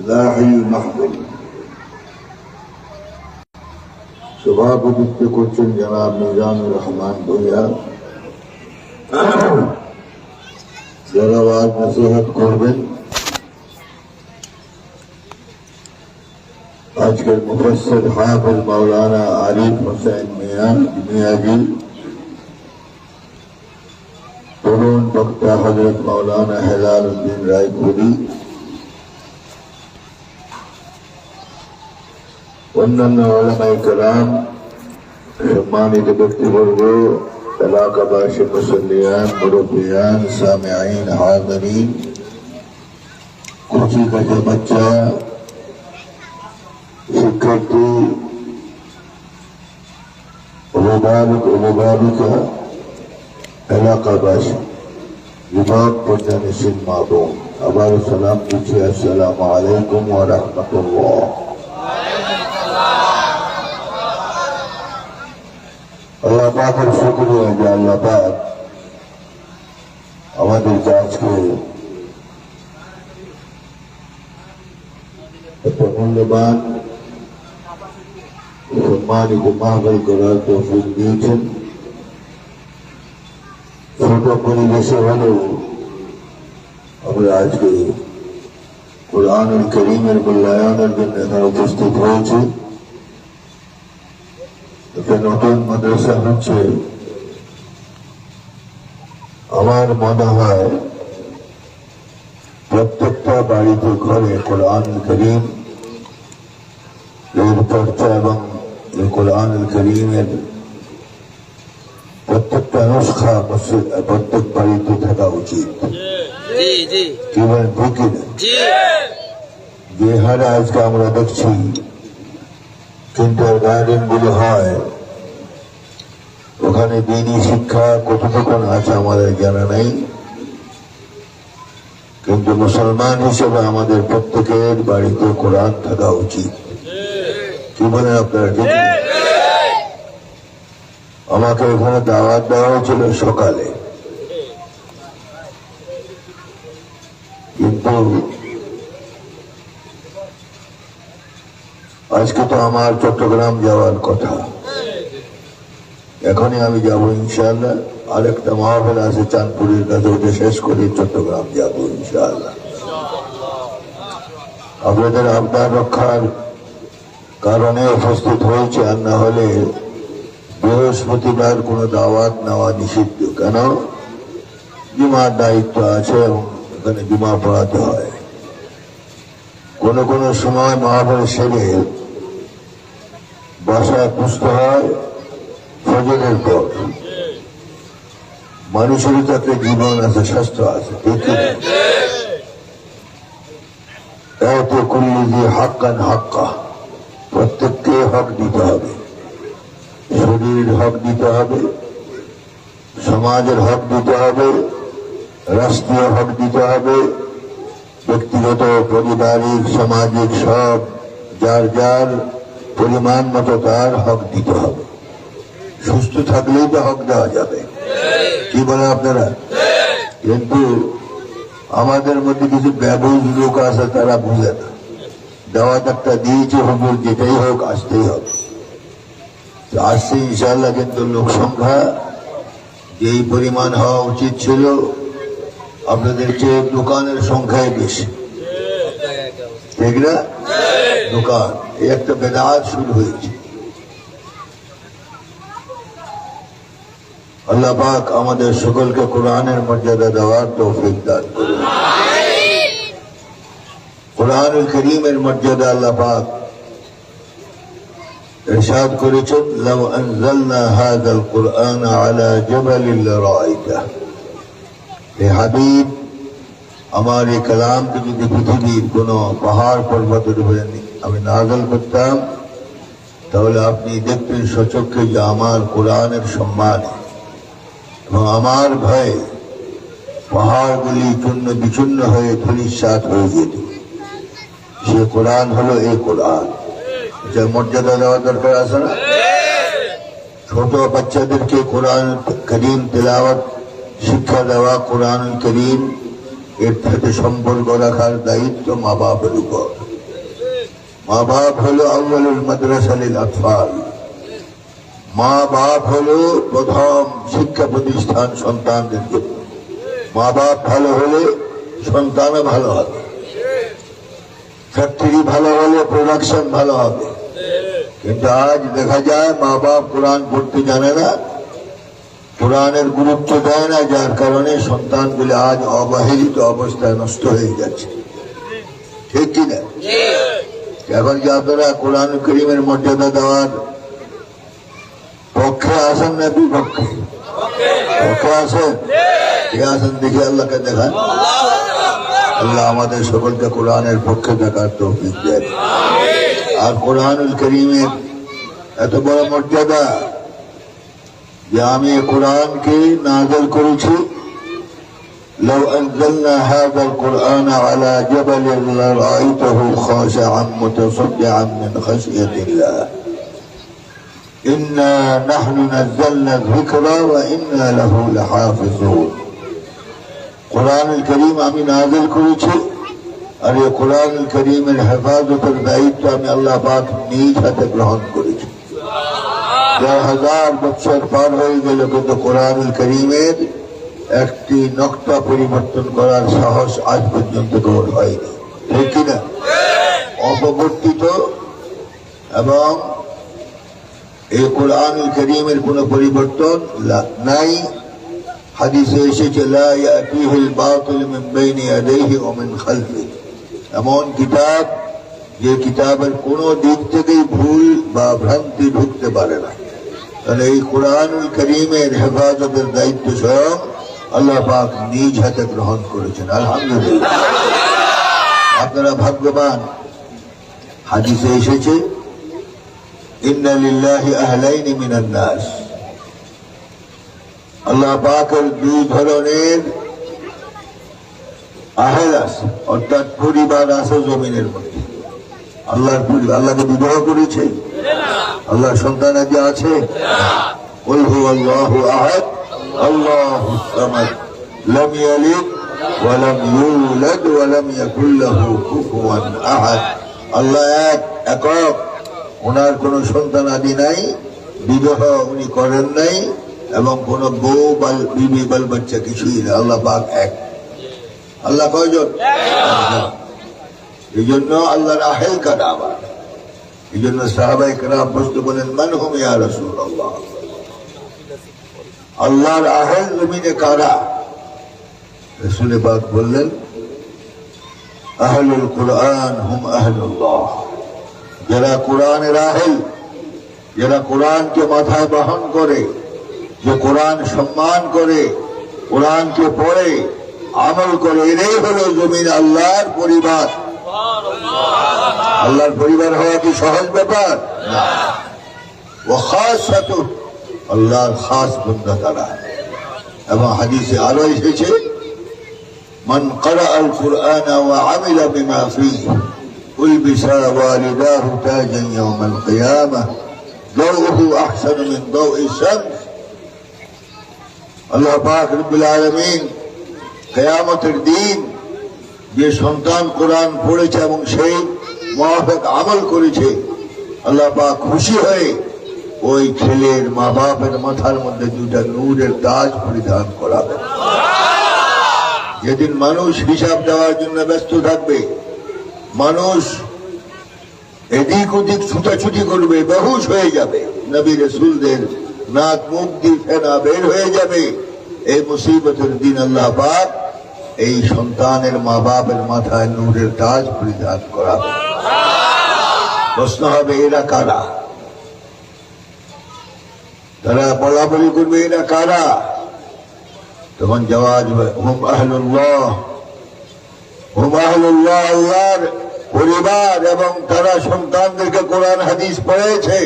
লাহিল মাহফিল সভাপতিত্ব করছেন জনাব মিজানুর রহমান ভূঁইয়া। যারা ওয়াজ নসিহত করবেন আজকের মুফাসসির হাফিজ মাওলানা আরিফ হোসেন মিয়াজি, তরুণ বক্তা হযরত মাওলানা হেলাল উদ্দিন রায়পুরি, অন্যান্য উলামায়ে কেরাম, সম্মানিত ব্যক্তিবর্গ, এলাকাবাসী, মুসল্লিয়ান, মুরব্বিয়ান, সামিঈন, হাজিরিন, কচি কাঁচা বাচ্চা, শিক্ষার্থী, অভিভাবক, অভিভাবিকা, এলাকাবাসী, যুবক পর্যায়সীন মা বোন, আবার সালাম দিচ্ছি, আসসালামু আলাইকুম ওয়া রাহমাতুল্লাহ। আল্লাহ পাকের শুকরিয়া যে আল্লাহ পাক আমাদেরকে আজকে একটা মূল্যবান সম্মানিত মাহফিল করার তৌফিক দিয়েছেন। ছোট পরিবেশে হলেও আমরা আজকে কুরআনুল কারীমের মূল্যায়নের জন্য এখানে উপস্থিত হয়েছি। একটা নতুন মাদ্রাসা হচ্ছে, আমার মনে হয় প্রত্যেকটা বাড়িতে ঘরে কুরআনুল কারীম এর চর্চা এবং কুরআনুল কারীমের প্রত্যেকটা নুসখা প্রত্যেক বাড়িতে থাকা উচিত। কি বলেন, ঠিক কিনা? যে হারে আজকে আমরা দেখছি কিন্ডার গার্ডেন গুলো হয়, ওখানে দিনী শিক্ষা কতটুকু আছে আমাদের জানা নেই, কিন্তু মুসলমান হিসেবে আমাদের প্রত্যেকের বাড়িতে কোরআন থাকা উচিত। কি বলেন আপনারা? ঠিক। আমাকে এখানে দাওয়াত দেওয়া হয়েছিল সকালে, কিন্তু আজকে তো আমার চট্টগ্রাম যাওয়ার কথা, এখনই আমি যাব ইনশাআল্লাহ। আরেকটা মাহফিল আছে চাঁদপুরের কাছে, ওটা শেষ করে চট্টগ্রাম যাব ইনশাআল্লাহ। আপনাদের আবদার রক্ষার কারণে উপস্থিত হয়েছে, আর না হলে বৃহস্পতিবার কোনো দাওয়াত নেওয়া নিষিদ্ধ। কেন? জুমার দায়িত্ব আছে এবং এখানে জুমা পড়াতে হয়। কোনো সময় মাহফিল সেরে বাসায় পুষতে হয় ফজরের পর। মানুষেরই তো একটা জীবন আছে, স্বাস্থ্য আছে, ঠিক না? এত কুল্লি যে হাক্কান হাক্কা, প্রত্যেককে হক দিতে হবে। শরীরের হক দিতে হবে, সমাজের হক দিতে হবে, রাষ্ট্রীয় হক দিতে হবে, ব্যক্তিগত, পারিবারিক, সামাজিক, সব যার যার পরিমাণ মতো তার হক দিতে হবে। সুস্থ থাকলেই তো হক দেওয়া যাবে। কি বলেন আপনারা? কিন্তু আমাদের মধ্যে কিছু ব্যবহৃত লোক আছে, তারা বুঝে না। দাওয়াত একটা দিয়েছে, হুজুর যেটাই হোক আসতেই হবে, আসছে ইনশাআল্লাহ। কিন্তু লোক সংখ্যা যেই পরিমাণ হওয়া উচিত ছিল, আপনাদের চেয়ে দোকানের সংখ্যাই বেশি, ঠিক না? দোকান, এই একটা বেদাত শুরু হয়েছে। আল্লাহ পাক আমাদের সকলকে কোরআনের মর্যাদা দেওয়ার তৌফিক দান করুন। কোরআনুল কারীমের মর্যাদা আল্লাহ পাক ইরশাদ করেছেন, লাউ আনজালনা হাযাল কুরআন আলা জাবালিন লারাআইতাহু। হে হাবিব, আমার এই কালামকে যদি পৃথিবীর কোন পাহাড় পর্বতের উপরে আমি নাযিল করতাম, তাহলে আপনি দেখতেন সচক্ষে যে আমার কোরআনের সম্মান এবং আমার ভয়ে পাহাড়গুলি চূর্ণ বিচূর্ণ হয়ে ধূলিসাৎ হয়ে যেত। সে কোরআন হলো এই কোরআন। এটার মর্যাদা দেওয়া দরকার আছে না? ছোট বাচ্চাদেরকে কোরআন কারীম তেলাওয়াত শিক্ষা দেওয়া, কোরআন কারীম এর সাথে সম্পর্ক রাখার দায়িত্ব মা বাপের উপর। মা বাপ হলো আউয়ালুল মাদ্রাসা লিল আতফাল, মা বাপ হলো প্রথম শিক্ষা প্রতিষ্ঠান সন্তানদের জন্য। মা বাপ ভালো হলে সন্তানও ভালো হবে, ফ্যাক্টরি ভালো হলে প্রোডাকশন ভালো হবে। কিন্তু আজ দেখা যায় মা বাপ কোরআন পড়তে জানে না, কোরআনের গুরুত্ব দেয় না, যার কারণে সন্তানগুলি আজ অবহেলিত অবস্থায় নষ্ট হয়ে যাচ্ছে। ঠিক কিনা? এখন কি আপনারা কোরআন করিমের মর্যাদা দেওয়ার পক্ষে আসেন না বিপক্ষে? পক্ষে আসেন? কে আসেন দেখি আল্লাহকে দেখান। আল্লাহ আমাদের সকলকে কোরআনের পক্ষে দেখার তৌফিক দেন। আর কোরআনুল করিমের এত বড় মর্যাদা যে আমি কোরআনকে নাযিল করেছি। لو أنزلنا هذا القرآن على جبل لرأيته خاشعا متصدعا من خشية الله إنا نحن نزلنا الذكر وإنا له لحافظون। কোরআনুল করিম আমি নাযিল করেছি, আর এই কোরআনুল করিমের হেফাজতের দায়িত্ব আমি আল্লাহ পাক নিজ হাতে গ্রহণ করেছি। 1000 বছর পার হয়ে গেল, কিন্তু কোরআনুল করিমের একটি নকশা পরিবর্তন করার সাহস আজ পর্যন্ত গ্রহণ হয়নি। ঠিক কিনা? অপবর্তিত এবং এই কোরআনুল করিমের কোন পরিবর্তন নাই। হাদিসে এসেছে লা ইয়াতিহিল বাতিল মিন বাইনি ইয়াদাইহি ওয়া মিন খালফিহি, এমন কিতাব যে কিতাবের কোন দিক থেকেই ভুল বা ভ্রান্তি ঢুকতে পারে না। তাহলে এই কোরআনুল করিমের হেফাজতের দায়িত্ব স্বয়ং আল্লাহ পাক নিজ হাতে গ্রহণ করেছেন। আলহামদুলিল্লাহ, আপনারা ভাগ্যবান। হাদিসে এসেছে ইন্না লিল্লাহি আহলাইনি মিনান নাস, আল্লাহ পাকের দুই ধরনের আহল আছে, অর্থাৎ পরিবার আছে জমিনের মধ্যে। আল্লাহর পরিবার, আল্লাহকে বিবাহ করেছে, আল্লাহর সন্তানাদি আছে। কুল হুয়াল্লাহু আহাদ আল্লাহুস সামাদ লাম ইয়ালিদ ওয়া লাম ইউলাদ ওয়া লাম ইয়াকুল লাহু কুফুয়ান আহাদ। আল্লাহ এক, একক, ওনার কোন সন্তান আদি নাই, বিবাহ উনি করেন নাই, এবং কোন বউ বা বিবি বাল বাচ্চা কিছুই না। আল্লাহ পাক এক। আল্লাহ কয়জন? এই জন্য আল্লাহর আহেল কারা আবার। এই জন্য সাহাবায়ে কেরাম প্রশ্ন করেন মান হুম ইয়া রাসূলুল্লাহ, আল্লাহর আহেল জমিনে কারা? রাসূল পাক বললেন আহলুল কুরআন হুম আহলুল্লাহ, যারা কোরআনের আহেল, যারা কোরআনকে মাথায় বহন করে, যে কোরআন সম্মান করে, কোরআনকে পড়ে আমল করে, এরাই হলো জমিন আল্লাহর পরিবার। আল্লাহর পরিবার হওয়া কি সহজ ব্যাপার? না। ও খাসাতু, আল্লাহর খাস বান্দা তারা। এবং হাদিসে আরো এসেছে মান ক্বারা আল কুরআন ওয়া আমিলা বিমা ফীহি উলবিসা ওয়ালিদাহু তাজান ইয়াওমাল কিয়ামাহ দাউহু আহসানু মিন দাউইশ শামস। আল্লাহ পাক রব্বুল আলামিন কিয়ামতের দিন যে সন্তান কোরআন পড়েছে এবং সেই মুআফিক আমল করেছে, আল্লাহ পাক খুশি হয়ে ওই ছেলের মা বাপের মাথার মধ্যে দুটা নূরের তাজ পরিধান করাবে। যেদিন মানুষ হিসাব দেওয়ার জন্য ব্যস্ত থাকবে, মানুষ এদিক ওদিক ছুটাছুটি করবে, বেহুশ হয়ে যাবে, নবী রাসূলদের নাক মুখ দিয়ে ফেনা বের হয়ে যাবে, এই মুসিবতের দিন আল্লাহ পাক এই সন্তানের মা বাপের মাথায় নূরের তাজ পরিধান করাবে। প্রশ্ন হবে এরা কারা? তারা বলাবলি করবে এরা কারা? তখন জবাব হবে হুম আহলুল্লাহ, হুম আহলুল্লাহ, আল্লাহর পরিবার, এবং তারা সন্তানদেরকে কোরআন হাদিস পড়েছে,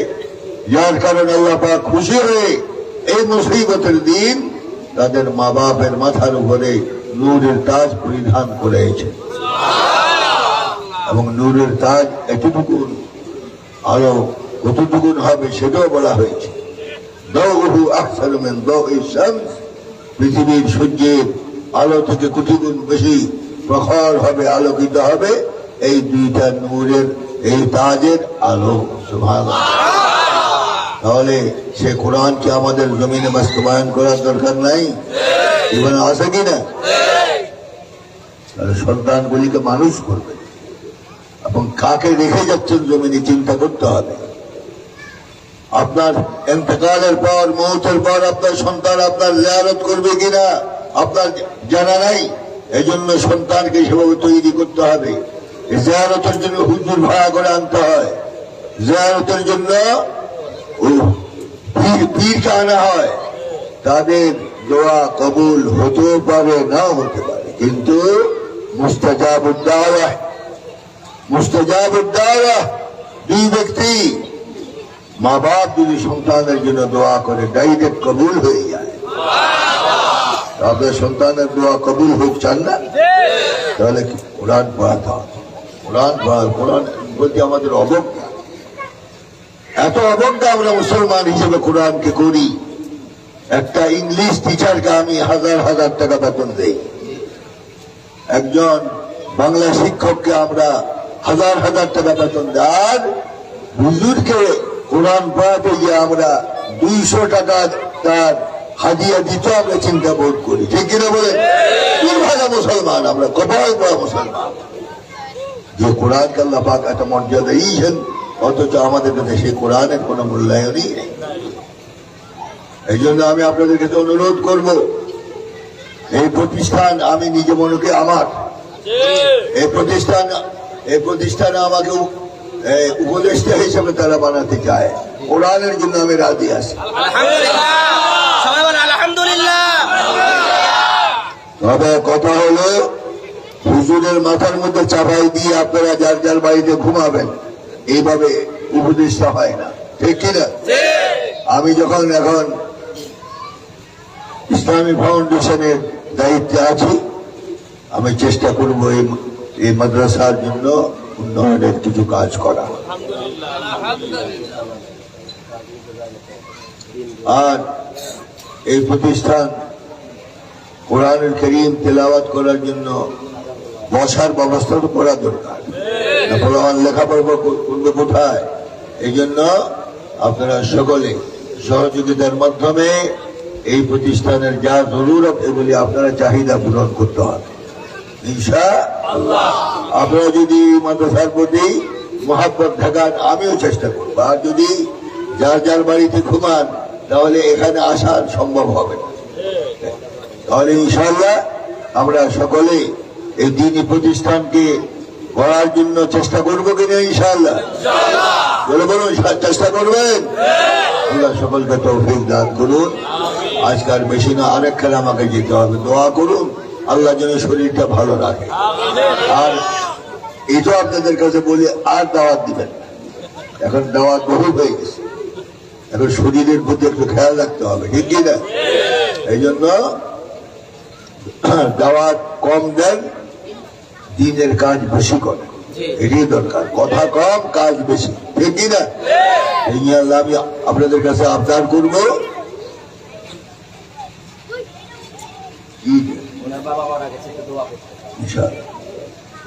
যার কারণে আল্লাহ পাক খুশি হয়ে এই মুসিবতের দিন তাদের মা বাপের মাথার উপরে নূরের তাজ পরিধান করেছে। এবং নূরের তাজ এতটুকু, আলো কতটুকু হবে সেটাও বলা হয়েছে। দাউহু আহসানু মিন দাউইশ শামস, পৃথিবীর সূর্যের আলো থেকে কোটি গুণ বেশি প্রখর হবে, আলোকিত হবে এই দুইটা নূরের এই তাজের আলো। সুবহানাল্লাহ। তাহলে সে কোরআনকে আমাদের জমিনে বাস্তবায়ন করার দরকার নাই? জীবনে আছে কিনা? তাহলে সন্তানগুলিকে মানুষ করবে এবং কাকে রেখে যাচ্ছেন জমিনে চিন্তা করতে হবে। আপনার ইন্তেকালের পর, মৌতের পর আপনার সন্তান আপনার জিয়ারত করবে কিনা আপনার জানা নাই। এজন্য সন্তানকে সেভাবে তৈরি করতে হবে। জিয়ারতের জন্য হুজুর ভাড়া করে আনতে হয়, জিয়ারতের জন্য পীরকে আনা হয়। তাদের দোয়া কবুল হতে পারে, নাও হতে পারে, কিন্তু মুস্তাজাবুদ দাওয়া, মুস্তাজাবুদ দাওয়া দুই ব্যক্তি, মা বাপ যদি সন্তানের জন্য দোয়া করে ডাইরেক্ট কবুল হয়ে যায়। আপনার সন্তানের দোয়া কবুল হোক চান না? তাহলে কোরআন পড়াতে হবে। কোরআন বলতে আমাদের অবজ্ঞা, এত অবজ্ঞা আমরা মুসলমান হিসেবে কোরআনকে করি। একটা ইংলিশ টিচারকে আমি হাজার হাজার টাকা বেতন দেই, একজন বাংলা শিক্ষককে আমরা হাজার হাজার টাকা বেতন দেই, আর হুজুরকে কোরআন পড়াতে গিয়ে আমরা 200 টাকা তার হাদিয়া দিতে আমরা চিন্তা বোধ করি। ঠিক কিনা বলেন? দুর্ভাগা মুসলমান আমরা, কপাল পড়া মুসলমান। যে কোরআনকে আল্লাহ পাক এত মর্যাদা দিয়েছেন, অথচ আমাদের কাছে সেই কোরআনের কোন মূল্যায়নই নেই। এই জন্য আমি আপনাদের কাছে অনুরোধ করব, এই প্রতিষ্ঠান আমি নিজে মনে আমার এই প্রতিষ্ঠানে আমাকে উপদেষ্টা হিসেবে তারা বানাতে চায়। কোরআনের জন্য আমি রাজি আছি। তবে কথা হলো, হুজুরের মাথার মধ্যে চাপাই দিয়ে আপনারা যার যার বাড়িতে ঘুমাবেন, এইভাবে উপদেষ্টা হয় না। ঠিক কিনা? আমি যখন এখন ইসলামী ফাউন্ডেশনের দায়িত্বে আছি, আমি চেষ্টা করব এই মাদ্রাসার জন্য উন্নয়নের কিছু কাজ করা। আর এই প্রতিষ্ঠান কোরআনুল কারীম তেলাওয়াত করার জন্য বসার ব্যবস্থা তো করা দরকার। লেখাপড়া করবে কোথায়? এই জন্য আপনারা সকলে সহযোগিতার মাধ্যমে এই প্রতিষ্ঠানের যা জরুরত, এগুলি আপনারা চাহিদা পূরণ করতে হবে ইনশাআল্লাহ। আপনারা যদি মাদ্রাসার প্রতি মহব্বত দেখান, আমিও চেষ্টা করবো। আর যদি যার যার বাড়িতে ঘুমান, তাহলে এখানে আসা সম্ভব হবে না। তাহলে ইনশাআল্লাহ আমরা সকলে এই দ্বীনি প্রতিষ্ঠানকে করার জন্য চেষ্টা করবো কিনা? ইনশাআল্লাহ বলে বলুন, চেষ্টা করবেন। আল্লাহ সকলকে তৌফিক দান করুন। আজকাল বেশি না, আরেক খেলা আমাকে যেতে হবে। দোয়া করুন আল্লাহ যেন শরীরটা ভালো রাখে। আর এটা আপনাদের কাছে বলি, আর দাওয়াত দিবেন, এখন দাওয়াত বহু হয়ে গেছে, এখন শরীরের প্রতি একটু খেয়াল রাখতে হবে। ঠিক কিনা? এই জন্য দাওয়াত কম দেন, দিনের কাজ বেশি করেন, এটাই দরকার। কথা কম, কাজ বেশি। ঠিক কিনা? এই নিয়ে আল্লাহ আমি আপনাদের কাছে আবদার করবো,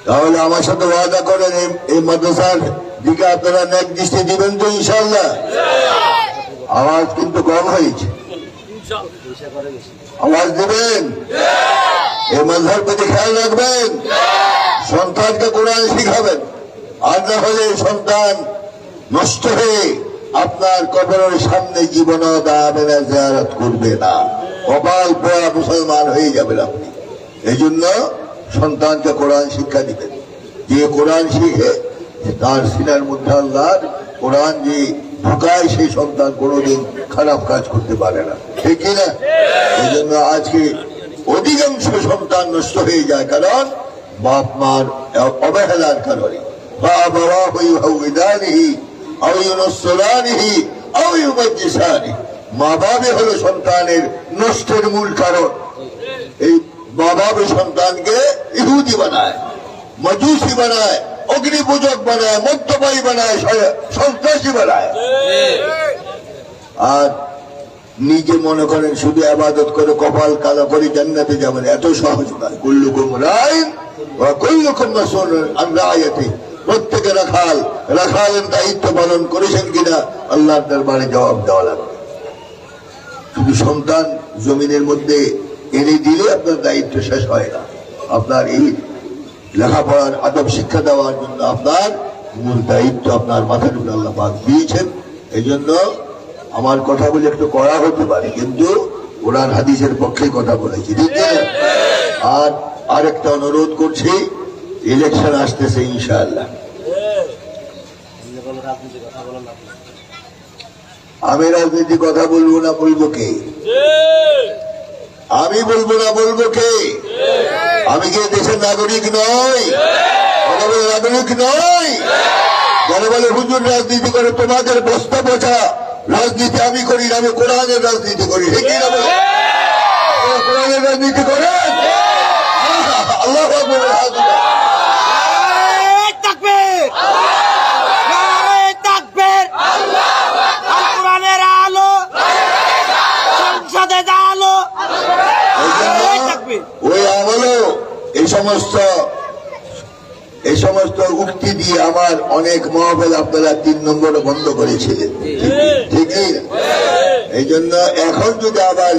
তাহলে আমার সাথে ওয়াদা করেন এই মাদ্রাসার দিকে আপনারা নেক দৃষ্টি দিবেন তো ইনশাআল্লাহ। আওয়াজ কিন্তু কম হয়েছে, আওয়াজ দেবেন। এই মাদ্রাসার প্রতি খেয়াল রাখবেন, সন্তানকে কোরআন শিখাবেন। আর না হলে সন্তান নষ্ট হয়ে আপনার কবরের সামনে জীবনও দাঁড়াবে না, জিয়ারত করবে না, কপাল পোড়া মুসলমান হয়ে যাবেন আপনি। এই জন্য সন্তানকে কোরআন শিক্ষা দিবেন। যে কোরআন শিখে তার সিনার মধ্যে আল্লাহর কোরআন যে ঢুকায়, সেই সন্তান কোনোদিন খারাপ কাজ করতে পারে না। ঠিক কিনা? এই জন্য আজকে অধিকাংশ সন্তান নষ্ট হয়ে যায়, কারণ বাপ মার অবহেলার কারণে। মা বাবা হলো সন্তানের নষ্টের মূল কারণ। এই মা বাবা সন্তানকে ইহুদি বানায়, মজুসি বানায়, অগ্নি পূজক বানায়, মদ্যপায়ী বানায়, সন্ত্রাসী বানায়। আর নিজে মনে করেন শুধু আবাদত করে কপাল কালো করে জান্নাতে যাবেন, এত সহজ নয়। কুল্লুকুম রাইন ওয়া কুল্লুকুম মাসউলুন আন রাইয়াতিহি প্রত্যেকে রাখালের দায়িত্ব পালন করেছেন কিনা আল্লাহর দরবারে জবাব দেওয়া লাগবে। শুধু সন্তান জমিনের মধ্যে এনে দিলে আপনার দায়িত্ব শেষ হয় না। আপনার এই লেখাপড়ার আদব শিক্ষা দেওয়ার জন্য আপনার মূল দায়িত্ব আপনার মাথার উপরে আল্লাহ পাক দিয়েছেন। এই জন্য আমার কথা বলে একটু কড়া হতে পারে, কিন্তু কোরআন হাদিসের পক্ষে কথা বলেছি, ঠিক আছে? আর আরেকটা অনুরোধ করছি, ইলেকশন আসতেছে ইনশাআল্লাহ। আমি রাজনীতি কথা বলবো না, বলবো কে? আমি বলবো না, বলবো কে? আমি কি দেশের নাগরিক নই? নাগরিক নই? যারা বলে হুজুর রাজনীতি করে, তোমাদের বস্তা বোঝা রাজনীতি আমি করি না, আমি কোরআনের রাজনীতি করি, ঠিক না? কোরআনের রাজনীতি করেন। আল্লাহ ওই আমলও এই সমস্ত উক্তি দিয়ে আমার অনেক মহফিল আপনারা 3 নম্বরে বন্ধ করেছিলেন, ঠিক না? এই জন্য এখন যদি আবার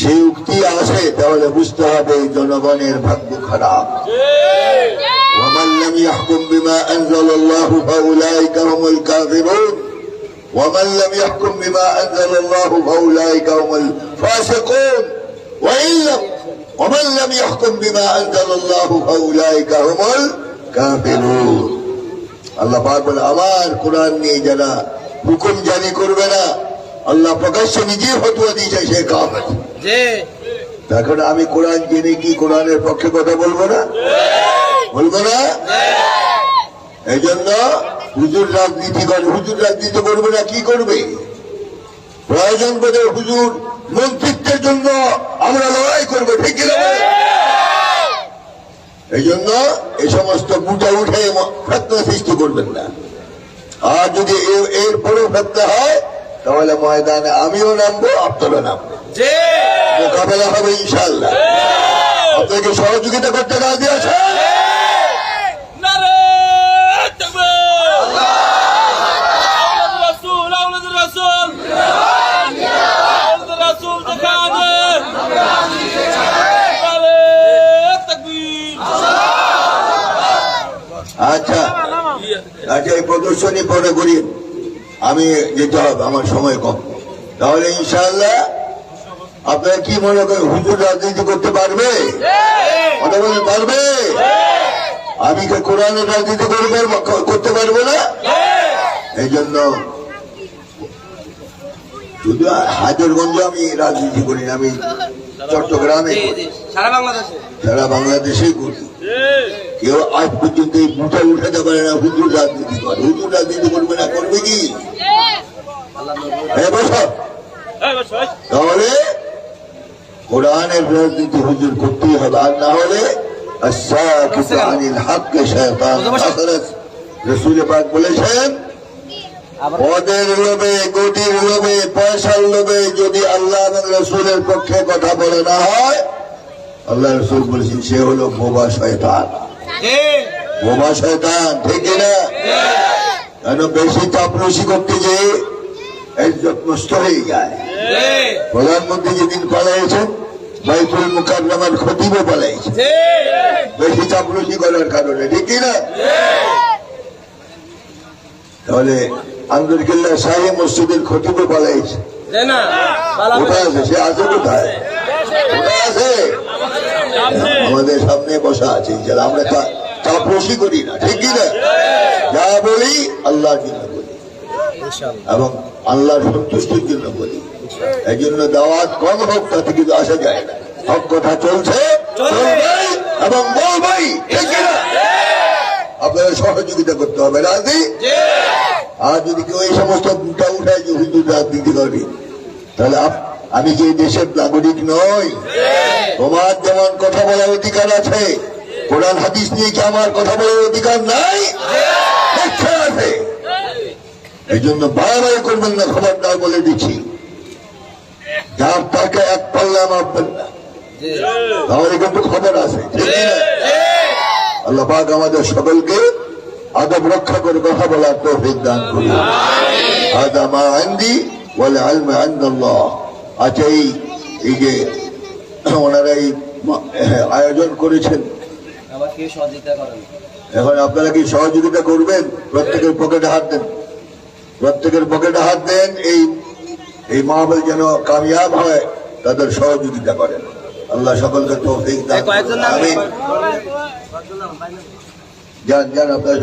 সেই উক্তি আসে, তাহলে বুঝতে হবে জনগণের ভাগ্য খারাপ। ومن لم يحكم بما أنزل الله فأولئك هم الكافرون ومن لم يحكم بما أنزل الله فأولئك هم الفاسقون ومن لم يحكم بما أنزل الله فأولئك هم الكافرون। আল্লাহ পাক বলে, আমার কোরআন নিয়ে যারা হুকুম জারি করবে না, আল্লাহ প্রকাশ্যে নিজে ফতোয়া দিয়েছে, সে কাফের। এখন আমি কোরআন জেনে কি কোরআনের পক্ষে কথা বলবো না? বলবো না? এই জন্য হুজুর রাজনীতি করে, হুজুর রাজনীতি করবে না, কি করবে? প্রয়োজন বোধে হুজুর মন্ত্রিত্বের জন্য আমরা লড়াই করবো, ঠিক না? এই জন্য এই সমস্ত বুটা উঠে ফেতনা সৃষ্টি করবেন না। আর যদি এরপরেও ফেতনা হয়, তাহলে ময়দানে আমিও নামবো, আপনারও নামবো, মোকাবেলা হবে ইনশাআল্লাহ। আপনাকে সহযোগিতা করতে রাজি আছে? আচ্ছা আচ্ছা, এই প্রদর্শনী পরে করি, আমি যেতে হবে, আমার সময় কম। তাহলে ইনশাআল্লাহ আপনারা কি মনে করেন, হুজুর রাজনীতি করতে পারবে? কথা বলতে পারবে? আমি কোরআনের রাজনীতি করতে পারবো না? এই জন্য শুধু হাজারগঞ্জে আমি রাজনীতি করি না, আমি চট্টগ্রামে, সারা বাংলাদেশেই করি। কেউ আজ পর্যন্ত এই বুটা উঠাতে পারে না হুজুর রাজনীতি করে। হুজুর রাজনীতি করবে না, করবে কি? তাহলে কোরআনের রাজনীতি হুজুর করতেই হবে, আর না হলে রাসূল পাক বলেছেন, পদের লোভে, গদির লোভে, পয়সার লোভে যদি আল্লাহ এবং রাসূলের পক্ষে কথা বলে না হয়, আল্লাহ রাসূল বলেছেন সে হলো বোবা শয়তান। বোবা শয়তান, ঠিক না? কেন বেশি চাপরুষি করতে যে ইজ্জত নষ্ট হয়ে যায়। প্রধানমন্ত্রী যেদিন পালাইছেন, বাইতুল মুকাররমার খতিবও পালাইছে বেশি চাপরুষি করার কারণে, ঠিক না? তাহলে আন্দরকিল্লা শাহী মসজিদের খতিবও পালাইছে। কোথায় আছে সে? আছে কোথায়? কোথায় আছে? আমাদের সামনে বসা আছে। আমরা চাপরুষি করি না, ঠিক না? যা বলি আল্লাহর জন্য বলি এবং আল্লাহর সন্তুষ্টির জন্য বলি। এই জন্য দাওয়াত কম হোক, তাতে কিন্তু আসা যায় না। হক কথা চলছে, এবং বলবাই, ঠিক না? আপনারা সহযোগিতা করতে হবে, রাজি? আর যদি কেউ এই সমস্ত বুটা উঠায় যে হুজুর রাজনীতি করবে, তাহলে আমি কি দেশের নাগরিক নই? তোমার যেমন কথা বলার অধিকার আছে, কোরআন হাদিস নিয়ে কি আমার কথা বলার অধিকার নাই? আছে। এই জন্য বাড়াবাড়ি করবেন না, খবরদার বলে দিচ্ছি। যার তাকে এক পাল্লা মাপবেন না, তাহলে কিন্তু খবর আছে, ঠিক না? আল্লাহ পাক আমাদের সকলকে আদব রক্ষা করে কথা বলার তৌফিক দান করুন। হাদা মা ইনদি ওয়াল ইলমু ইনদাল্লাহ। আচ্ছা, এই যে ওনারা এই আয়োজন করেছেন, এখন আপনারা কি সহযোগিতা করবেন? প্রত্যেকের পকেটে হাত দেন, প্রত্যেকের পকেটে হাত দেন। এই মাহফিল যেন কামিয়াব হয়, তাদের সহযোগিতা করেন। আল্লাহ সকলকে তৌফিক দান করুন। আমিন। যান যান, আপনারা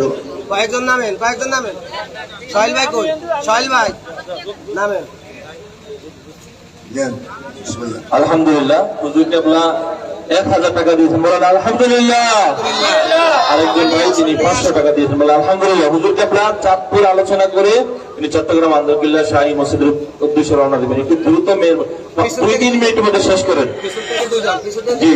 কয়েকজন নামেন, কয়েকজন নামেন। সোহেল ভাই কই? সোহেল ভাই নামেন। যান। বিসমিল্লাহ। আলহামদুলিল্লাহ, হুজুর কেবলা 1000 টাকা দিয়েছেন, বলেন আলহামদুলিল্লাহ। আরেকজন ভাই তিনি 500 টাকা দিয়েছেন, বলেন আলহামদুলিল্লাহ। হুজুর কেবলা চাঁদপুর আলোচনা করে তিনি চট্টগ্রাম আন্দরকিল্লা শাহী মসজিদের উদ্দেশ্যে রওনা দিবেন। একটু দ্রুত 2-3 মিনিটের মধ্যে শেষ করেন। জি,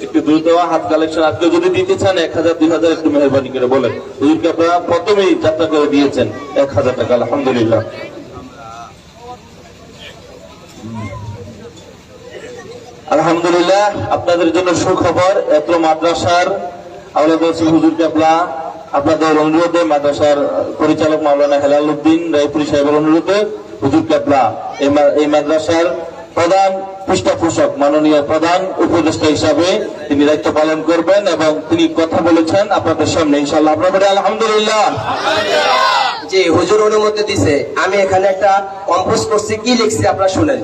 একটু দ্রুত হাত কালেকশন। আজকে যদি দিতে চান 1000-2000 একটু মেহরবানি করে বলেন। হুজুরকে আপনারা প্রথমেই যাত্রা করে দিয়েছেন 1000 টাকা, আলহামদুলিল্লাহ। আলহামদুলিল্লাহ, আপনাদের জন্য সুখবর। এত মাদ্রাসার আওলাদ হুজুর কেবলা আপনাদের অনুরোধে, মাদ্রাসার পরিচালক মাওলানা হেলাল উদ্দিন রায়পুরি সাহেবের অনুরোধে হুজুর কেবলা এই মাদ্রাসার প্রধান পৃষ্ঠপোষক, মাননীয় প্রধান উপদেষ্টা হিসাবে তিনি দায়িত্ব পালন করবেন এবং তিনি কথা বলেছেন আপনাদের সামনে, ইনশাআল্লাহ। আপনাদের আলহামদুলিল্লাহ। জি, হুজুর অনুমতি দিছে। আমি এখানে একটা কম্পোজ করছি, কি লিখছি আপনারা শুনেন।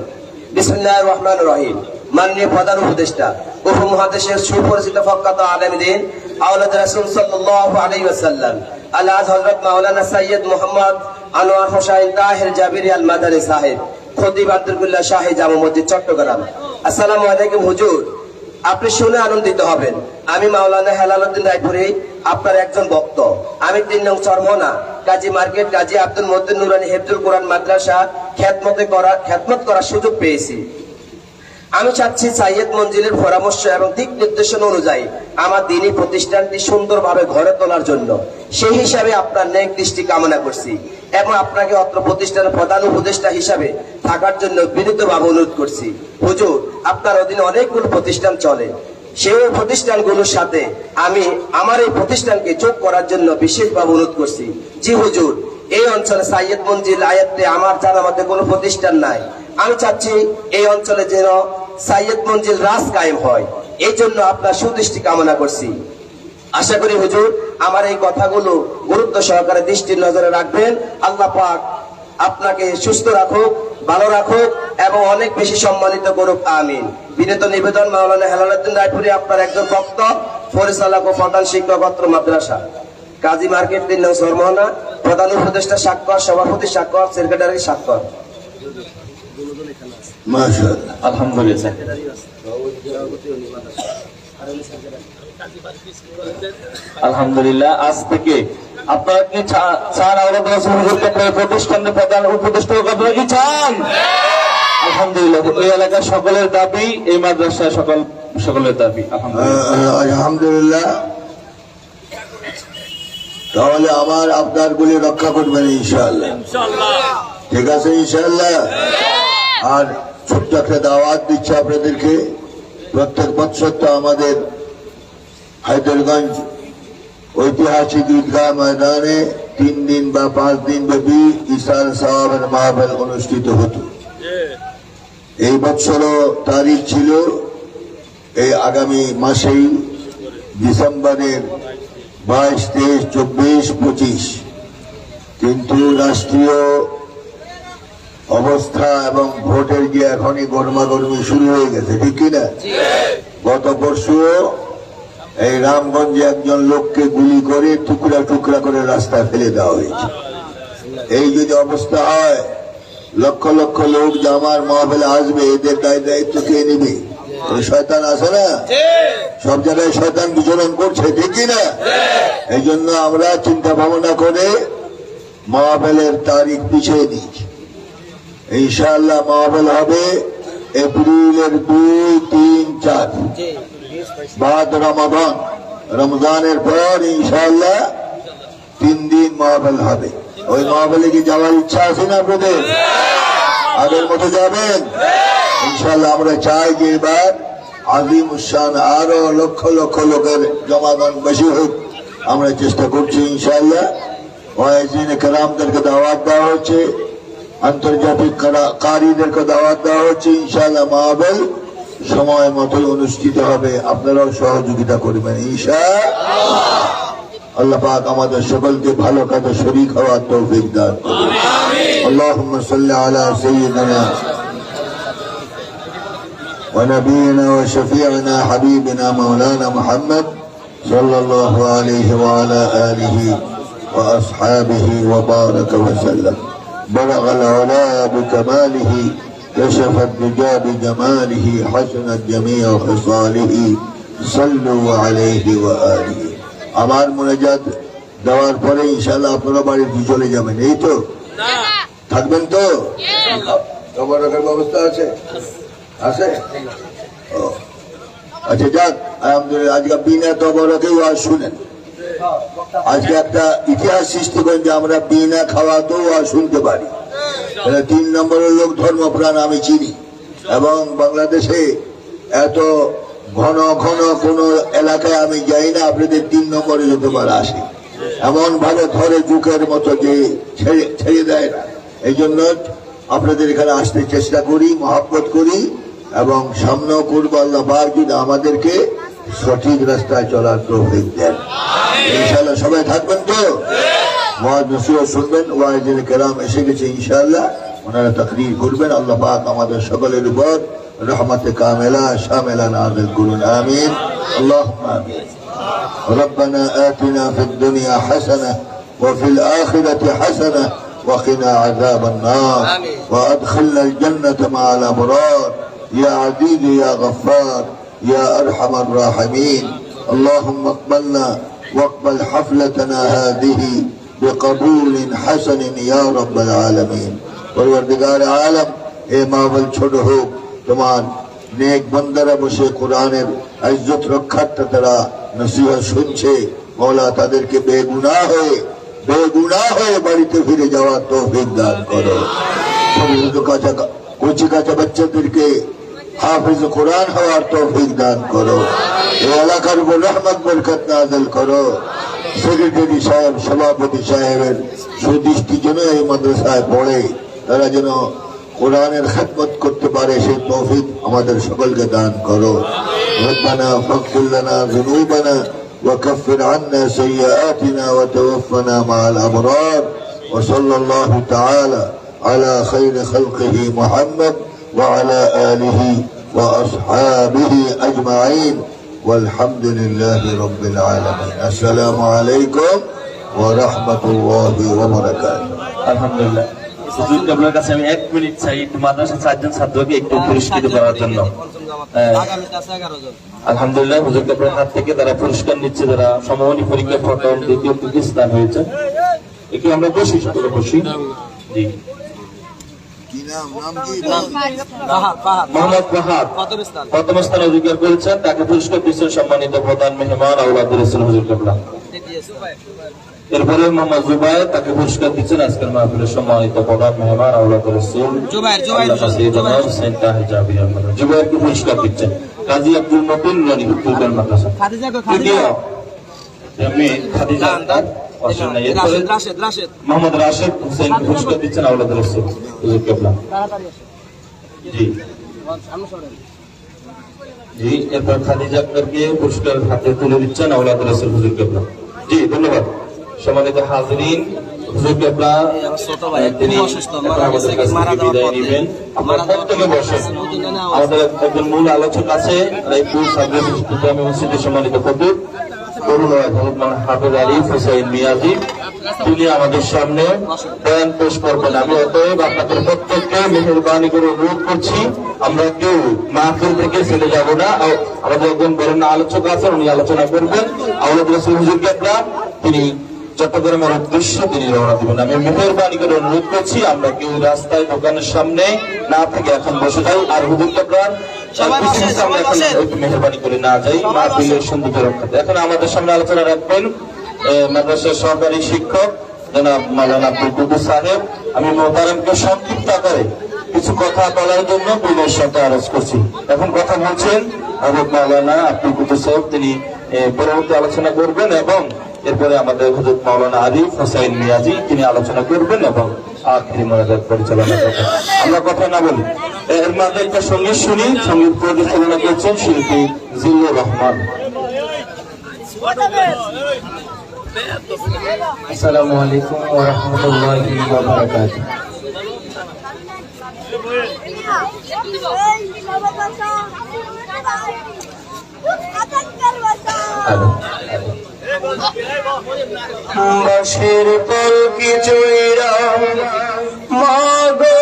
বিসমিল্লাহির রহমানির রহিম। মাননীয় প্রধান উপদেষ্টা উপমহাদেশের সুপরিচিত ফক্কাত আলেমদ্বীন আওলাদ রাসূল সাল্লাল্লাহু আলাইহি ওয়াসাল্লাম আল্লাহ হযরত মাওলানা সৈয়দ মুহাম্মদ আনোয়ার হোসেন তাহের জাবিরি আল মাদানী সাহেব, খতিব আব্দুল্লাহ শাহী জামে মসজিদ, চট্টগ্রাম। আসসালামু আলাইকুম হুজুর, আপনি শুনে আনন্দিত হবেন। আমি মাওলানা হেলাল উদ্দিন রায়পুরি, আপনার একজন ভক্ত। আমি 3 নং চরমোনা কাজী মার্কেট কাজী আব্দুল মতিন নুরানী হেফজুল কোরআন মাদ্রাসা খেদমত করার সুযোগ পেয়েছি। আমি চাচ্ছি সাইয়েদ মঞ্জিলের পরামর্শ এবং দিক নির্দেশনা অনুযায়ী আমার দিনী প্রতিষ্ঠানটি সুন্দরভাবে গড়ে তোলার জন্য সেই হিসাবে আপনার নেক দৃষ্টি কামনা করছি এবং আপনাকে অত্র প্রতিষ্ঠানের প্রধান উপদেষ্টা হিসাবে থাকার জন্য বিনীতভাবে অনুরোধ করছি। হুজুর, আপনার অধীনে অনেকগুলো প্রতিষ্ঠান চলে, সেই প্রতিষ্ঠানগুলোর সাথে আমি আমার এই প্রতিষ্ঠানকে যোগ করার জন্য বিশেষভাবে অনুরোধ করছি। জি হুজুর, এই অঞ্চলে সাইয়েদ মঞ্জিল আয়াতে আমার জানার মধ্যে কোনো প্রতিষ্ঠান নাই। আমি চাচ্ছি এই অঞ্চলে যেন সাইয়েদ মঞ্জিল রাজ কায়েম হয়, এই জন্য আপনার সুদৃষ্টি কামনা করছি। আশা করি হুজুর আমার এই কথাগুলো গুরুত্ব সহকারে দৃষ্টির নজরে রাখবেন। আল্লাহ পাক আপনাকে সুস্থ রাখুক, ভালো রাখুক এবং অনেক বেশি সম্মানিত করুক, আমিন। বিনীত নিবেদন, মাওলানা হেলাল উদ্দিন রায়পুরি, আপনার একজন ভক্ত, পরিচালক ও প্রধান শিক্ষক অত্র মাদ্রাসা, কাজী মার্কেট 3 নং চরমোহনা, প্রধান উপদেষ্টা স্বাক্ষর, সভাপতি স্বাক্ষর, সেক্রেটারি স্বাক্ষর। মাশাআল্লাহ, আলহামদুলিল্লাহ। আলহামদুলিল্লাহ, আজ থেকে আপনারা কি চান আওলাদ রাসূল হুজুরকে প্রতিষ্ঠানের প্রধান উপদেষ্টা আপনারা কি চান? আলহামদুলিল্লাহ, এই এলাকার সকলের দাবি, এই মাদ্রাসায় সকলের দাবি। আলহামদুলিল্লাহ। তাহলে আমার আপনার গুলি রক্ষা করবেন ইনশাআল্লাহ, ঠিক আছে ইনশাআল্লাহ। আর ছোট্ট একটা দাওয়াত দিচ্ছে আপনাদেরকে। প্রত্যেক বছর তো আমাদের হায়দরগঞ্জ ঐতিহাসিক ঈদগাহ ময়দানে 3 দিন বা 5 দিন ব্যাপী ইসাল সাওয়াবের মাহফিল অনুষ্ঠিত হতো। এই বছরও তারিখ ছিল এই আগামী মাসেই, ডিসেম্বরের 22, 23, 24, 25। কিন্তু রাষ্ট্রীয় অবস্থা এবং ভোটের যে এখনই গরমাগরমি শুরু হয়ে গেছে, ঠিক কিনা? গত পরশু এই রামগঞ্জে একজন লোককে গুলি করে টুকরা টুকরা করে রাস্তায় ফেলে দেওয়া হয়েছে। এই যদি অবস্থা হয়, লক্ষ লক্ষ লোক যে আমার মাহফিলে আসবে, এদের দায়িত্ব কে নিবে? শয়তান আছে না, সব জায়গায় শয়তান বিচরণ করছে, ঠিক কিনা? এই জন্য আমরা চিন্তা ভাবনা করে মাহফিলের তারিখ পিছিয়ে দিয়েছি। ইনশাআল্লাহ মাহফিল হবে এপ্রিলের 2, 3, 4 বাদ রমাদান। রমজানের পর ইনশাআল্লাহ 3 দিন মাহফিল হবে। ওই মাহফিলে কি যাওয়ার ইচ্ছা আছে না আপনাদের? আগের মতো যাবেন ইনশাআল্লাহ। আমরা চাই যে এবার আজিম উসান আরো লক্ষ লক্ষ লোকের জমাগণ বেশি হোক আমরা চেষ্টা করছি ইনশাআল্লাহ। ওয়াইজিন কেরামদেরকে দাওয়াত দেওয়া হচ্ছে, আন্তর্জাতিক কারীদেরকে দাওয়াত দেওয়া হচ্ছে ইনশাআল্লাহ। মাহফিল সময় মতো অনুষ্ঠিত হবে, আপনারাও সহযোগিতা করবেন ইনশাআল্লাহ। আল্লাহ পাক আমাদের সকলকে ভালো কাজে শরীক হওয়ার তৌফিক দান করুন। আল্লাহুম্মা সাল্লি আলা সাইয়্যিদিনা ونبينا وشفيعنا حبيبنا مولانا محمد صلى الله عليه وعلى آله وأصحابه وبارك وسلم. بلغ العلا بكماله كشف الدجى بجماله حسنت جميع خصاله صلوا عليه وآله. আমার মুনাজাত দেওয়ার পরে ইনশাআল্লাহ আপনারা বাড়িতে চলে যাবেন, এই তো থাকবেন তো? খাবার রাখার ব্যবস্থা আছে? আছে? ও আচ্ছা, যাক আলহামদুলিল্লাহ। আজকে বিনা তবরকেই ওয়াজ শুনেন। আজকে একটা ইতিহাস সৃষ্টি করেন যে আমরা বিনা খাওয়াতেও ওয়াজ শুনতে পারি। 3 নম্বরের লোক ধর্মপ্রাণ আমি চিনি, এবং বাংলাদেশে এত ঘন ঘন কোন এলাকায় আমি যাই না আপনাদের 3 নম্বরে যতবার আসি, এমন ভাবে ধরে যুগের মতো যে ছেড়ে দেয় না। এই জন্য আপনাদের এখানে আসতে চেষ্টা করি, মহব্বত করি, এবং সামনেও করবো। আল্লাহ পাক যদি আমাদেরকে সঠিক রাস্তায় চলার তৌফিক দেন ইনশাআল্লাহ। সবাই থাকবেন তো? ওয়াজ নসিহত শুনবেন। ওয়াইজিন কেরাম এসে গেছে ইনশাআল্লাহ, ওনারা তাকরীর করবেন। আল্লাহ পাক আমাদের সকলের উপর রহমতে কামেলা শামেলা নাযিল করুন, আমিন আল্লাহুম্মা আমিন। ربنا آتنا في الدنيا حسنة وفي الآخرة حسنة وقنا عذاب النار وأدخلنا الجنة مع الأبرار يا عزيز يا غفار يا أرحم الراحمين. اللهم اقبلنا واقبل حفلتنا هذه بقبول حسن يا رب العالمين. পরওয়ারদিগার আলম, এ মাহফিল ছোট হোক, তোমার নেক বান্দারা বসে কোরআনের ইজ্জত রক্ষার্থে তারা নসিহত শুনছে, মওলা তাদেরকে বেগুনাহ হয়ে বাড়িতে ফিরে যাওয়ার তৌফিক দান করো। কচি কাঁচা বাচ্চাদেরকে হাফিজ কোরআন হওয়ার তৌফিক দান করো। এই এলাকার উপর রহমত বরকত নাযিল করো। সেক্রেটারি সাহেব, সভাপতি সাহেবের সুদৃষ্টি যেন এই মাদ্রাসায় পড়ে, তারা যেন কোরআনের খেদমত করতে পারে, সেই তৌফিক আমাদের সকলকে দান করো। রব্বানা ফাগফির লানা যুনুবানা وكفر عنا سيئاتنا وتوفنا مع الأبرار. وصلى الله تعالى على خير خلقه محمد وعلى آله وأصحابه أجمعين والحمد لله رب العالمين. السلام عليكم ورحمة الله وبركاته. الحمد لله. হুজুর আপনার কাছে আমি 1 মিনিট চাই, একটু মাদ্রাসার 4 জন ছাত্রকে একটু পুরস্কৃত করার জন্য। আলহামদুলিল্লাহ, হুজুর আপনার হাত থেকে তারা পুরস্কার নিচ্ছে, যারা সমমানী পরীক্ষা প্রথম দ্বিতীয় তৃতীয় স্থান হয়েছে। একটু আমরা বসি, সকলে বসি। জি, মোহাম্মদ ফাহাদ প্রথম স্থান অধিকার করেছেন, তাকে পুরস্কার দিচ্ছেন সম্মানিত প্রধান মেহমান আওলাদুর রাসূল হুজুর কেবলা। এরপরে মোহাম্মদ জুবায়ের, তাকে পুরস্কার দিচ্ছেন আজকের মাহফিলের সম্মানিত প্রধান মেহমান আওলাদুর রাসূল জুবায়েরকে পুরস্কার দিচ্ছেন কাজী আব্দুল মতিন রনি উত্তরবঙ্গ মাদ্রাসা। মোহাম্মদ রাশেদ হোসেন পুরস্কার দিচ্ছেন আওলাদুর রাসূল হুজুর কেবলা। জি জি, এরপর খাদিজা আক্তারকে পুরস্কার হাতে তুলে দিচ্ছেন আওলাদুর রাসূল হুজুর কেবলা। জি, ধন্যবাদ। সম্মানিত হাজরিন, হুজুর কেবলা তিনি আমাদের কাছ থেকে বিদায় নেবেন। আপনারা প্রত্যেকে বসেন। আমাদের একজন মূল আলোচক আছে রায়পুর সাবগ্রামী মসজিদের সম্মানিত খতিব হাফেজ আলী হুসাইন মিয়াজি, তিনি আমাদের সামনে বয়ান পেশ করবেন। আমি অতএব আপনাদের প্রত্যেককে মেহেরবানি করে অনুরোধ করছি, আমরা কেউ মাহফিল থেকে ছেড়ে যাব না। আমাদের একজন বরেণ্য আলোচক আছেন, উনি আলোচনা করবেন। আওলাদ রাসূল হুজুর কেবলা তিনি চট্টগ্রামের উদ্দেশ্যে তিনি রওনা দিবেন। আমি মেহেরবানি করে অনুরোধ করছি, আমরা কেউ রাস্তায় দোকানের সামনে না থেকে এখন বসে যাই, আর হুজুর কেবলার সামনে এখন একটু মেহেরবানি করে না যাই, মাহফিলের সৌন্দর্য রক্ষাতে। এখন আমাদের সামনে আলোচনা রাখবেন মাদ্রাসার সহকারী শিক্ষক জনাব মাওলানা আব্দুল কুদ্দুস সাহেব। আমি মোহতারামকে সংক্ষিপ্ত আকারে কিছু কথা বলার জন্য বিনয়ের সাথে আরজ করছি। এখন কথা বলছেন হযরত মাওলানা আব্দুল কুদ্দুস সাহেব তিনি পরবর্তী আলোচনা করবেন এবং এরপরে আমাদের হযরত মাওলানা আরিফ হোসেন মিয়াজি তিনি আলোচনা করবেন এবং আখিরি মোনাজাত পরিচালনা করবেন। আমরা কথা না বলি, এর মাঝে একটা সঙ্গীত শুনি। সঙ্গীত পরিচালনা করছেন শিল্পী জিল্লুর রহমান। আসসালামু আলাইকুম ওয়া রাহমাতুল্লাহি ওয়া বারাকাতুহু। বাঁশের পলকি চইরা মাগো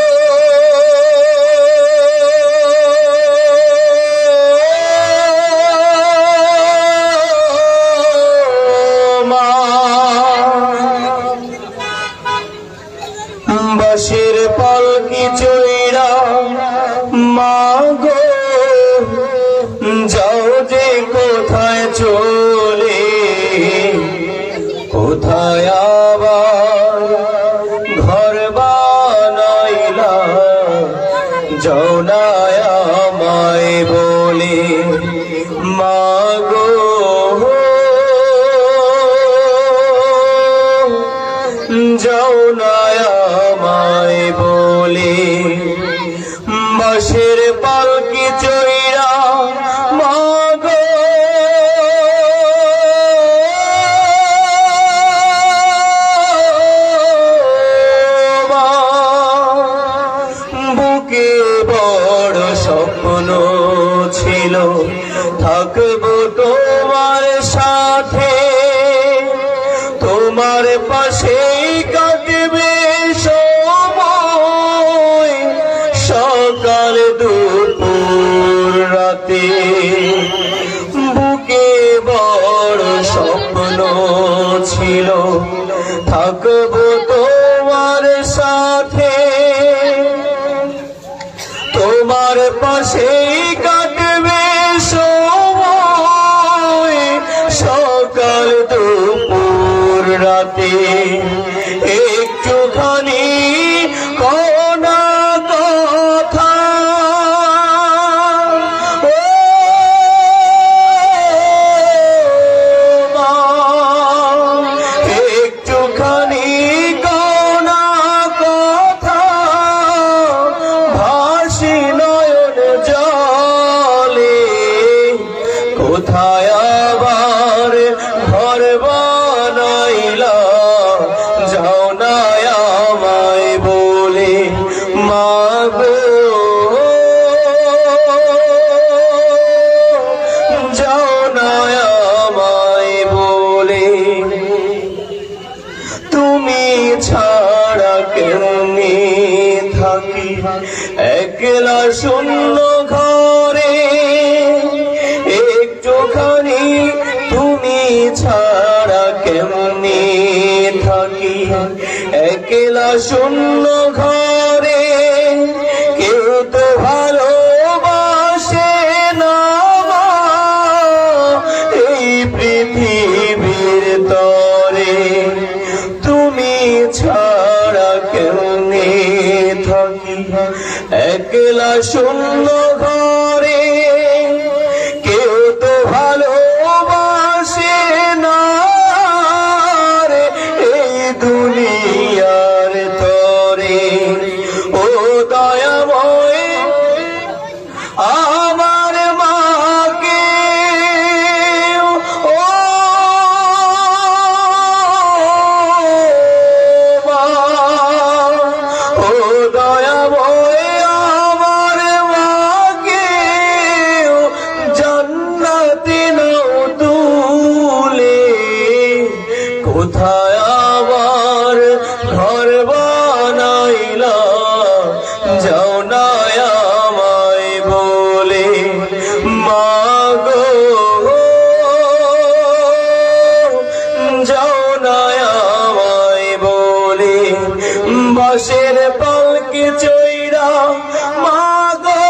বাঁশের পলকি চইরা মাগো যাও যে কোথায় চলে, কোথায় আবার ঘর বানাইলা, যাও না আমায় বলে মাগো, যাও না আমায় বলে। বাঁশের পালকি চইরা মাগো বুকে বড় স্বপ্ন ছিল থাকবো তোমার সাথে, তোমার পাশেই কাটবে সময় সকাল দুপুর রাতে। বুকে বড় স্বপ্ন ছিল থাকবো তোমার সাথে, তোমার পাশেই কাটবে সময় সকাল দুপুর রাতে। একটুখানি কোনা কথা ও মা, একটুখানি কোনা কথা ভাসি নয়ন জলে, কোথায় আবার ঘর বানাইলা, যাও না আমায় বলে মাগো, যাও না আমায় বলে। তুমি ছাড়া কেমনি থাকি একলা শূন্য ঘরে, একটুখানি তুমি ছাড়া কেমনি থাকি একলা শূন্য ঘরে। কেউ তো ভালোবাসে না এই পৃথিবীর তরে, তুমি ছাড়া কেমনি থাকি একলা শূন্য ঘরে। কেউ তো ভালোবাসে না এই দুনিয়ার তরে। ও দয়াময় আমার মাকে, ও মা, ও দয়াময় আমার মাকে জান্নাতে নাও তুলে, কোথায় আবার ঘর বানাইলা, যাও না আমায় বলে মাগো, যাও না আমায় বলে। বাঁশের পালকি চইরা মাগো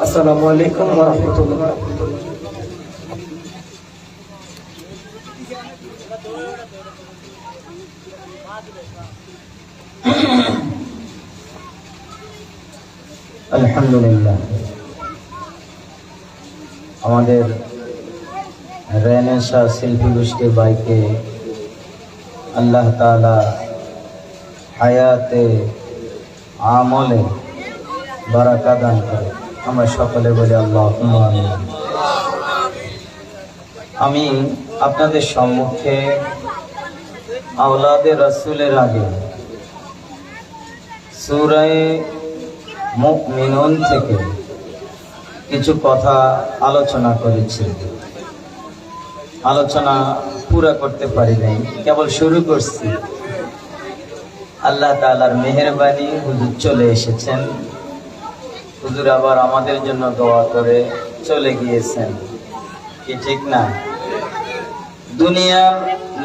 আসসালামু আলাইকুম ওয়া রাহমাতুল্লাহ। আলহামদুলিল্লাহ, আমাদের রেনেসা শিল্পী গোষ্ঠী বাইকে আল্লাহ তাআলা হায়াতে আমলে বারাকা দান করে। আমরা সকলে বলি আল্লাহুম্মা আমিন। আমি আপনাদের সম্মুখে আওলাদে রাসূলের আগে সূরা মুমিনুন থেকে কিছু কথা আলোচনা করেছি। আলোচনা পুরা করতে পারি নাই, কেবল শুরু করছি। আল্লাহ তাআলার মেহেরবানি, হুজুর চলে এসেছেন। হুজুর আবার আমাদের জন্য দোয়া করে চলে গিয়েছেন, কি ঠিক না? দুনিয়ার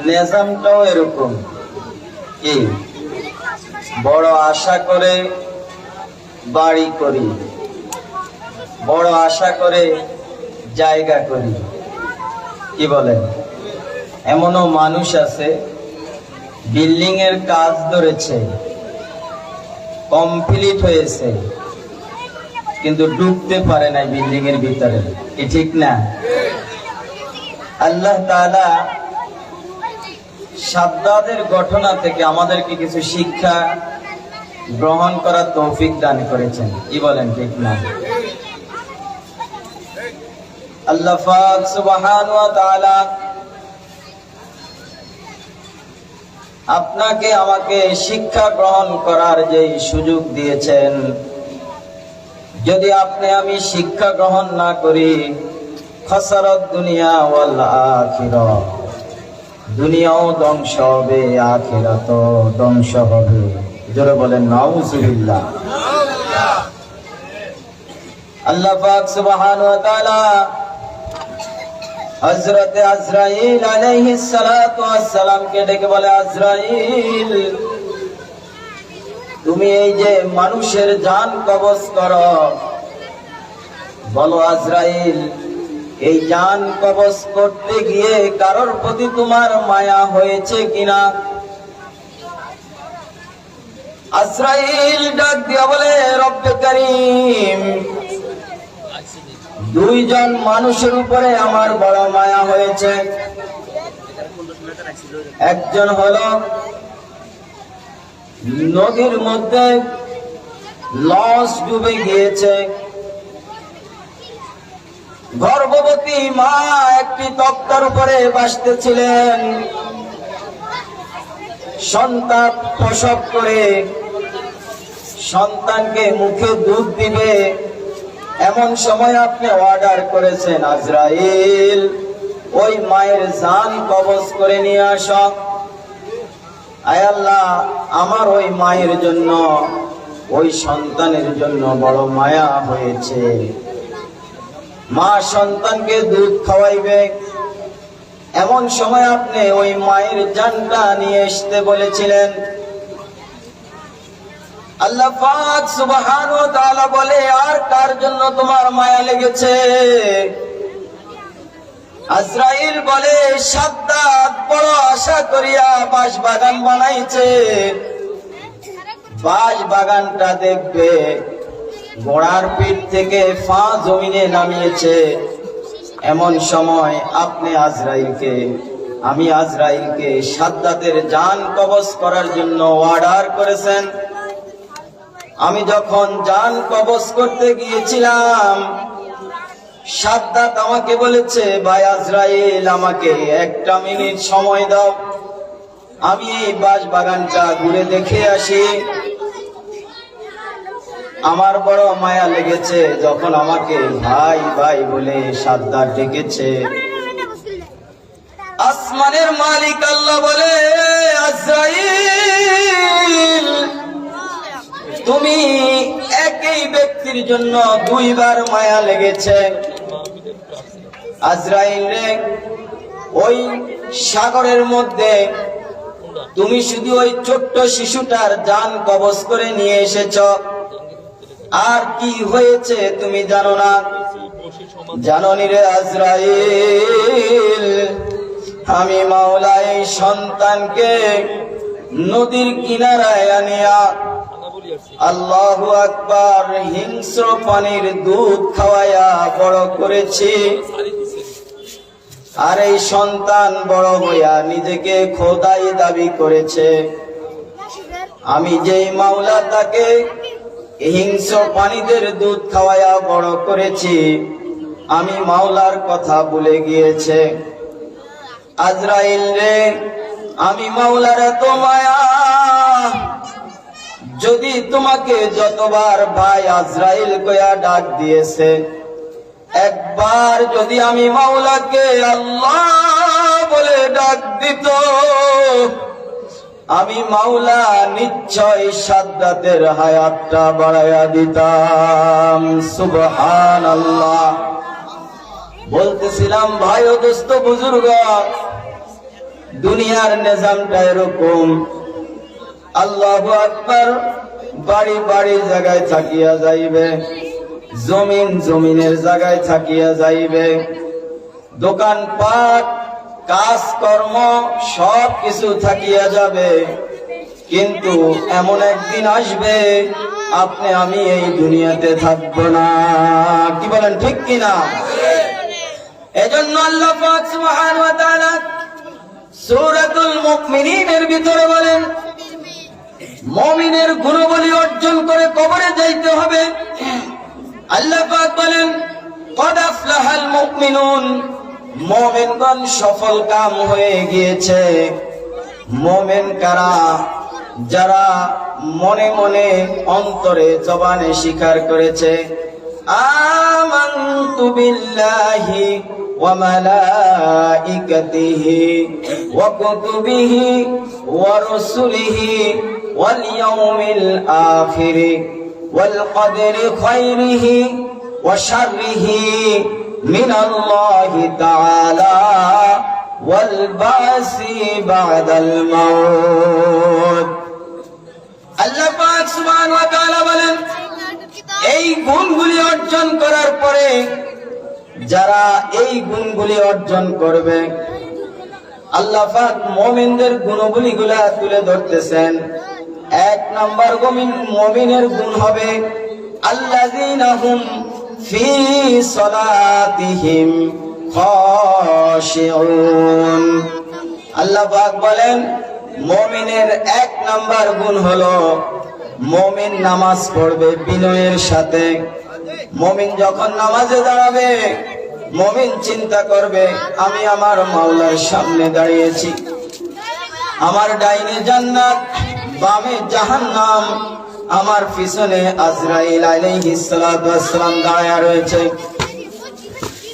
নিজামটাও এরকম, কি বড় আশা করে বাড়ি করি, বড় আশা করে জায়গা করি, কি বলেন? এমনও মানুষ আছে বিল্ডিং এর কাজ ধরেছে, কমপ্লিট হয়েছে, কিন্তু ঢুকতে পারে না বিল্ডিং এর ভিতরে, কি ঠিক না? আল্লাহ তাআলা সাদ্দাদের ঘটনা থেকে আমাদেরকে কিছু শিক্ষা গ্রহণ করার তৌফিক দান করেছেন, কি বলেন? ঠিক না? আল্লাহ পাক সুবহানাহু ওয়া তাআলা আপনাকে আমাকে শিক্ষা গ্রহণ করার যে সুযোগ দিয়েছেন, যদি আপনি আমি শিক্ষা গ্রহণ না করি, খাসারাত দুনিয়া ওয়াল আখিরাহ, দুনিয়াও ধ্বংস হবে, আখিরাতও ধ্বংস হবে। জোরে বলেন নাউজুবিল্লাহ। আল্লাহ পাক সুবহানাহু ওয়া তাআলা হযরত আজরাইল আলাইহিস সালাতু ওয়াস সালামকে ডেকে বলে, আজরাইল, তুমি এই যে মানুষের জান কবজ করো, বলো আজরাইল, এই জান কবজ করতে গিয়ে কারোর প্রতি তোমার মায়া হয়েছে কিনা? আজরাইল ডাক দিয়া বলে, রব্বে কারীম, দুইজন মানুষের উপরে আমার বড় মায়া হয়েছে। একজন হলো নদীর মধ্যে লঞ্চ ডুবে গিয়েছে, গর্ভবতী মা একটি তক্তার উপরে বসতেছিলেন, সন্তান প্রসব করে সন্তানকে মুখে দুধ দিবে, এমন সময় আপনি অর্ডার করেছেন, আজরাইল, ওই মায়ের জান কবজ করে নিয়ে আসো। আয় আল্লাহ, আমার ওই মায়ের জন্য, ওই সন্তানের জন্য বড় মায়া হয়েছে। মা সন্তানকে দুধ খাওয়াইবে, এমন সময় আপনি ওই মায়ের জানটা নিয়ে আসতে বলেছিলেন। আল্লাহ পাক সুবহানাহু ওয়া তাআলা বলে, আর কার জন্য তোমার মায়া লেগেছে? আজরাইল বলে, সাদ্দাত বড় আশা করিয়া বাঁশ বাগান বানাইছে, বাঁশ বাগানটা দেখবে, ঘোড়ার পিঠ থেকে ফা জমিনে নামিয়েছে। এমন সময় আপনি আজরাইলকে, আমি আজরাইলকে সাদ্দাতের জান কবজ করার জন্য অর্ডার করেছেন। আমি যখন জান কবজ করতে গিয়েছিলাম, সাদ্দাত আমাকে বলেছে, ভাই আজরাইল, আমাকে 1 মিনিট সময় দাও, আমি এই বাঁশ বাগানটা ঘুরে দেখে আসি। আমার বড় মায়া লেগেছে যখন আমাকে ভাই ভাই বলে সাদ্দাত ডেকেছে। আসমানের মালিক আল্লাহ বলে, আজরাইল, তুমি একই ব্যক্তির জন্য 2 বার মায়া লেগেছে। আজরাইল রে, ওই সাগরের মধ্যে তুমি শুধু ওই ছোট্ট শিশুটার জান কবজ করে নিয়ে এসেছ, আর কি হয়েছে তুমি জানো না? জানোনি রে আজরাইল, আমি মাওলা এই সন্তানকে নদীর কিনারায় আনিয়া আল্লাহু আকবার হিংস্র পানির দুধ খাওয়াইয়া বড় করেছি। আর এই সন্তান বড় হইয়া নিজেকে খোদাই দাবি করেছে। আমি যেই মাওলা তাকে হিংস্র পানিদের দুধ খাওয়াইয়া বড় করেছি, আমি মাওলার কথা ভুলে গিয়েছে। আজরাইল রে, আমি মাওলার এত মায়া, যদি তোমাকে যতবার ভাই আজরাইল কয়া ডাক দিয়েছে, একবার যদি আমি মাওলাকে আল্লাহ বলে ডাক দিত, আমি মাওলা নিশ্চয় সাদ্দাতের হায়াতটা বাড়াইয়া দিতাম। সুবহানাল্লাহ। বলতেছিলাম ভাই ও দোস্ত বুজুর্গ, দুনিয়ার নিজামটা এরকম। আল্লাহু আকবার বাড়ি বাড়ি জায়গায় থাকিয়া যাইবে, জমিন জমিনের জায়গায় থাকিয়া যাইবে, দোকানপাট কাজকর্ম সব কিছু থাকিয়া যাবে। কিন্তু এমন একদিন আসবে আপনি আমি এই দুনিয়াতে থাকবো না। কি বলেন, ঠিক কিনা? এজন্য আল্লাহ পাক সুবহানাহু ওয়া তাআলা সূরাতুল মুমিনিনের ভিতরে বলেন, মুমিনের গুণাবলী অর্জন করে কবরে যাইতে হবে। আল্লাহ পাক বলেন, ক্বাদ আফলাহাল মুমিনুন, মুমিনগণ সফল কাম হয়ে গিয়েছে। মুমিন কারা? যারা মনে মনে অন্তরে জবানে স্বীকার করেছে, আমানতু বিল্লাহি ওয়া মালাইকাতিহি ওয়া কুতুবিহি ওয়া রুসুলিহি ওয়াল ইয়াউমিল আখির ওয়াল কদরি খায়রিহি ওয়া শাররিহি মিনাল্লাহি তাআলা ওয়াল বাসি বাদাল মাউত। আল্লাহ পাক সুবহানাহু ওয়া তাআলা বলেন, এই গুণগুলি অর্জন করার পরে যারা এই গুণগুলি অর্জন করবে, আল্লাহ পাক মুমিনদের গুণগুলিগুলা তুলে ধরতেছেন। এক নাম্বার মুমিনের গুণ হবে আল্লাযীনা হুম ফি সালাতিহিম খাশিউন। আল্লাহ পাক বলেন, মুমিনের এক নাম্বার গুণ হলো মুমিন নামাজ পড়বে বিনয়ের সাথে। মুমিন যখন নামাজে দাঁড়াবে, মুমিন চিন্তা করবে, আমি আমার মাওলার সামনে দাঁড়িয়েছি, আমার ডাইনে জান্নাত, বামে জাহান্নাম, আমার পিছনে আজরাইল আলাইহিস সালাতু ওয়াস সালাম দাঁড়ায় রয়েছে।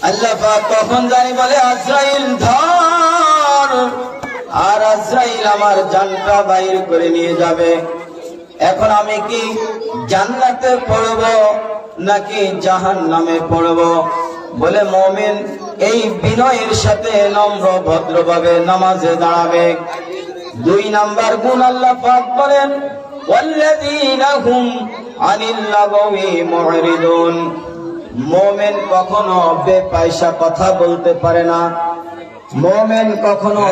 আল্লাহ পাক তখন জানি বলে, আজরাইল ধর, আর আজরাইল আমার জানটা বাইর করে নিয়ে যাবে। এখন আমি কি জান্নাতে পড়ব নাকি জাহান্নামে পড়ব? বলে মুমিন এই বিনয়ের সাথে নম্র ভদ্রভাবে নামাজে দাঁড়াবে। দুই নাম্বার গুণ আল্লাহ পাক বলেন, ওয়াল্লাযীনা হুম আনিল লাগওয়ি মুরিদুন। মুমিন কখনো বেপয়সা কথা বলতে পারে না। মুমিন কখনো